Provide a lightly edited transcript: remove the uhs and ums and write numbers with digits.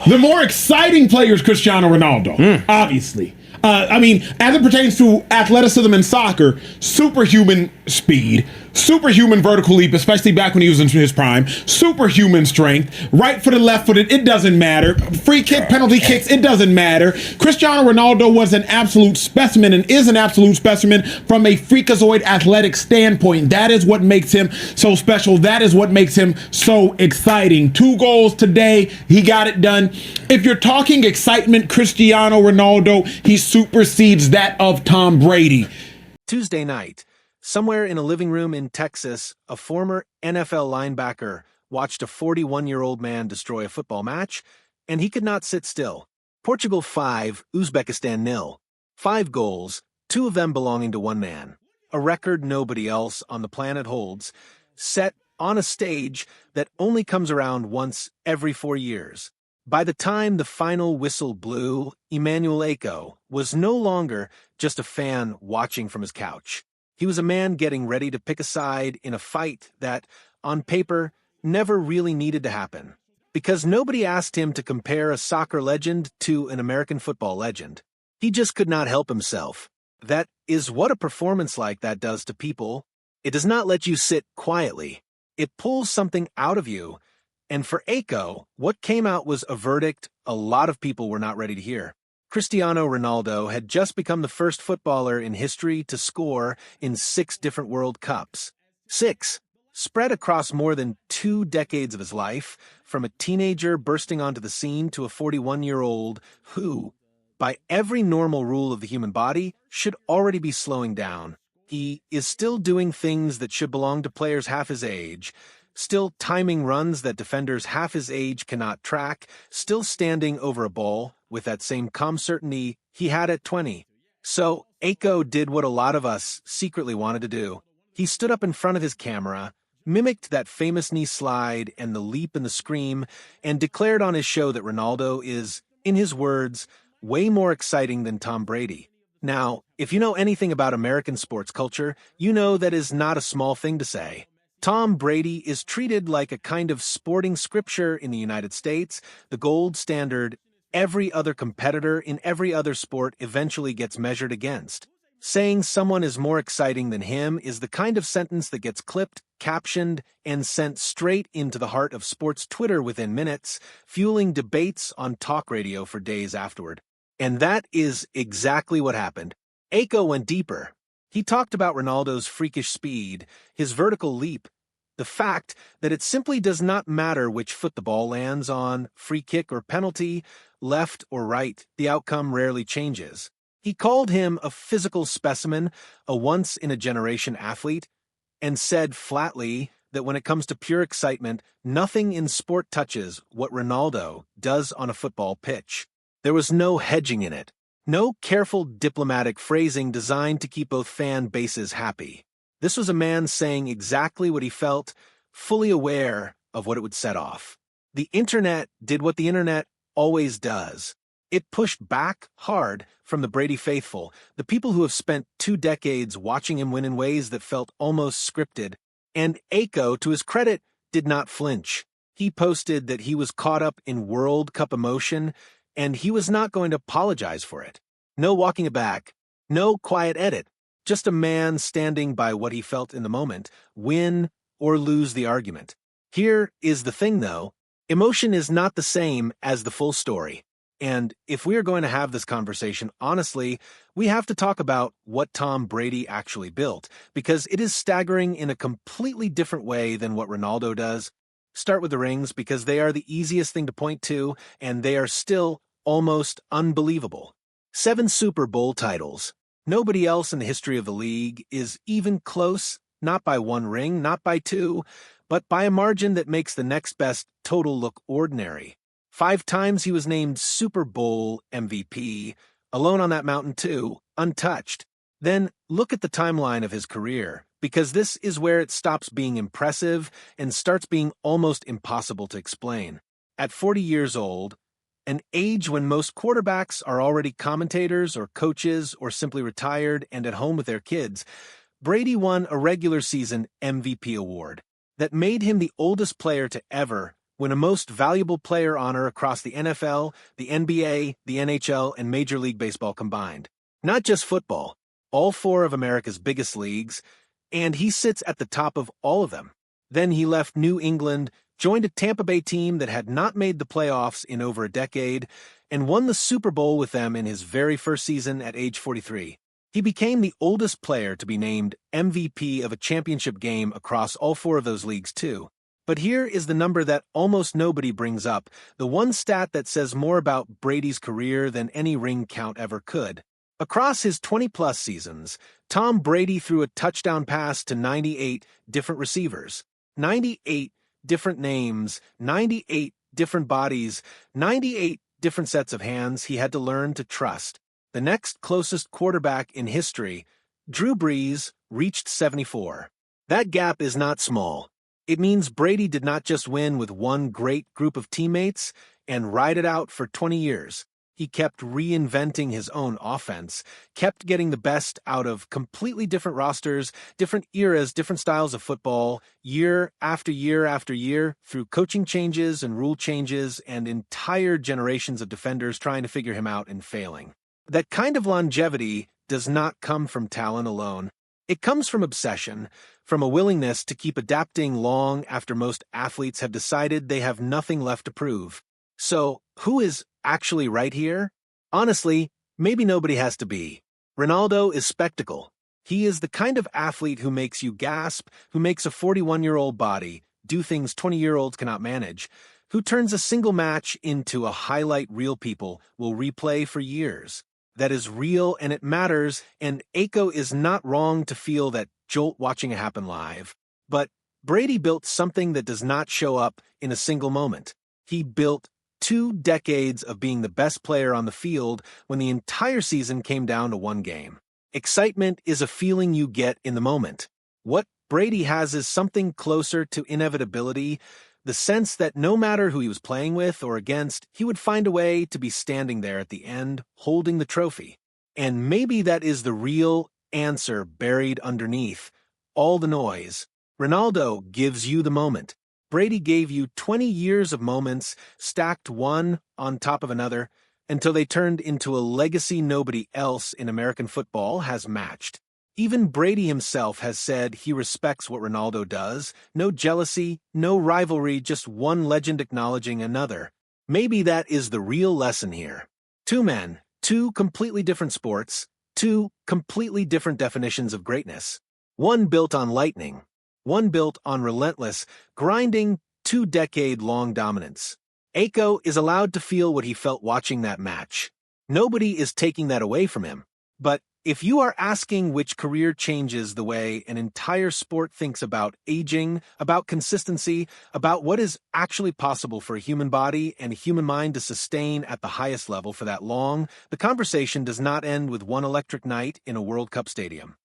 The more exciting player is Cristiano Ronaldo, obviously. As it pertains to athleticism in soccer, superhuman speed, superhuman vertical leap, especially back when he was in his prime, superhuman strength, right footed, left footed, it doesn't matter. Free kick, penalty kicks, it doesn't matter. Cristiano Ronaldo was an absolute specimen and is an absolute specimen from a freakazoid athletic standpoint. That is what makes him so special. That is what makes him so exciting. 2 goals today. He got it done. If you're talking excitement, Cristiano Ronaldo, he supersedes that of Tom Brady. Tuesday night, somewhere in a living room in Texas, a former NFL linebacker watched a 41-year-old man destroy a football match, and he could not sit still. Portugal 5, Uzbekistan 0. 5 goals, 2 of them belonging to one man. A record nobody else on the planet holds, set on a stage that only comes around once every 4 years. By the time the final whistle blew, Emmanuel Acho was no longer just a fan watching from his couch. He was a man getting ready to pick a side in a fight that, on paper, never really needed to happen. Because nobody asked him to compare a soccer legend to an American football legend. He just could not help himself. That is what a performance like that does to people. It does not let you sit quietly. It pulls something out of you. And for Acho, what came out was a verdict a lot of people were not ready to hear. Cristiano Ronaldo had just become the first footballer in history to score in 6 different World Cups. 6, spread across more than 2 decades of his life, from a teenager bursting onto the scene to a 41-year-old who, by every normal rule of the human body, should already be slowing down. He is still doing things that should belong to players half his age, still timing runs that defenders half his age cannot track, still standing over a ball with that same calm certainty he had at 20. So, Acho did what a lot of us secretly wanted to do. He stood up in front of his camera, mimicked that famous knee slide and the leap and the scream, and declared on his show that Ronaldo is, in his words, way more exciting than Tom Brady. Now, if you know anything about American sports culture, you know that is not a small thing to say. Tom Brady is treated like a kind of sporting scripture in the United States, the gold standard every other competitor in every other sport eventually gets measured against. Saying someone is more exciting than him is the kind of sentence that gets clipped, captioned, and sent straight into the heart of sports Twitter within minutes, fueling debates on talk radio for days afterward. And that is exactly what happened. Acho went deeper. He talked about Ronaldo's freakish speed, his vertical leap, the fact that it simply does not matter which foot the ball lands on, free kick or penalty, left or right, the outcome rarely changes. He called him a physical specimen, a once-in-a-generation athlete, and said flatly that when it comes to pure excitement, nothing in sport touches what Ronaldo does on a football pitch. There was no hedging in it. No careful diplomatic phrasing designed to keep both fan bases happy. This was a man saying exactly what he felt, fully aware of what it would set off. The internet did what the internet always does. It pushed back hard from the Brady faithful, the people who have spent 2 decades watching him win in ways that felt almost scripted. And Acho, to his credit, did not flinch. He posted that he was caught up in World Cup emotion, and he was not going to apologize for it. No walking it back. No quiet edit. Just a man standing by what he felt in the moment, win or lose the argument. Here is the thing, though. Emotion is not the same as the full story. And if we are going to have this conversation, honestly, we have to talk about what Tom Brady actually built, because it is staggering in a completely different way than what Ronaldo does. Start with the rings, because they are the easiest thing to point to, and they are still almost unbelievable. 7 Super Bowl titles. Nobody else in the history of the league is even close, not by 1 ring, not by 2, but by a margin that makes the next best total look ordinary. 5 times he was named Super Bowl MVP, alone on that mountain too, untouched. Then look at the timeline of his career, because this is where it stops being impressive and starts being almost impossible to explain. At 40 years old, an age when most quarterbacks are already commentators or coaches or simply retired and at home with their kids, Brady won a regular season MVP award that made him the oldest player to ever win a Most Valuable Player honor across the NFL, the NBA, the NHL, and Major League Baseball combined. Not just football, all four of America's biggest leagues, and he sits at the top of all of them. Then he left New England, joined a Tampa Bay team that had not made the playoffs in over a decade, and won the Super Bowl with them in his very first season at age 43. He became the oldest player to be named MVP of a championship game across all four of those leagues, too. But here is the number that almost nobody brings up, the one stat that says more about Brady's career than any ring count ever could. Across his 20-plus seasons, Tom Brady threw a touchdown pass to 98 different receivers, 98 different names, 98 different bodies, 98 different sets of hands he had to learn to trust. The next closest quarterback in history, Drew Brees, reached 74. That gap is not small. It means Brady did not just win with one great group of teammates and ride it out for 20 years. He kept reinventing his own offense, kept getting the best out of completely different rosters, different eras, different styles of football, year after year after year, through coaching changes and rule changes and entire generations of defenders trying to figure him out and failing. That kind of longevity does not come from talent alone. It comes from obsession, from a willingness to keep adapting long after most athletes have decided they have nothing left to prove. So, who is actually right here? Honestly, maybe nobody has to be. Ronaldo is spectacle. He is the kind of athlete who makes you gasp, who makes a 41-year-old body do things 20-year-olds cannot manage, who turns a single match into a highlight reel people will replay for years. That is real and it matters, and Acho is not wrong to feel that jolt watching it happen live. But Brady built something that does not show up in a single moment. He built 2 decades of being the best player on the field when the entire season came down to one game. Excitement is a feeling you get in the moment. What Brady has is something closer to inevitability, the sense that no matter who he was playing with or against, he would find a way to be standing there at the end, holding the trophy. And maybe that is the real answer buried underneath all the noise. Ronaldo gives you the moment. Brady gave you 20 years of moments, stacked one on top of another, until they turned into a legacy nobody else in American football has matched. Even Brady himself has said he respects what Ronaldo does. No jealousy, no rivalry, just one legend acknowledging another. Maybe that is the real lesson here. 2 men, 2 completely different sports, 2 completely different definitions of greatness. One built on lightning. One built on relentless, grinding, 2-decade-long dominance. Acho is allowed to feel what he felt watching that match. Nobody is taking that away from him. But if you are asking which career changes the way an entire sport thinks about aging, about consistency, about what is actually possible for a human body and a human mind to sustain at the highest level for that long, the conversation does not end with one electric night in a World Cup stadium.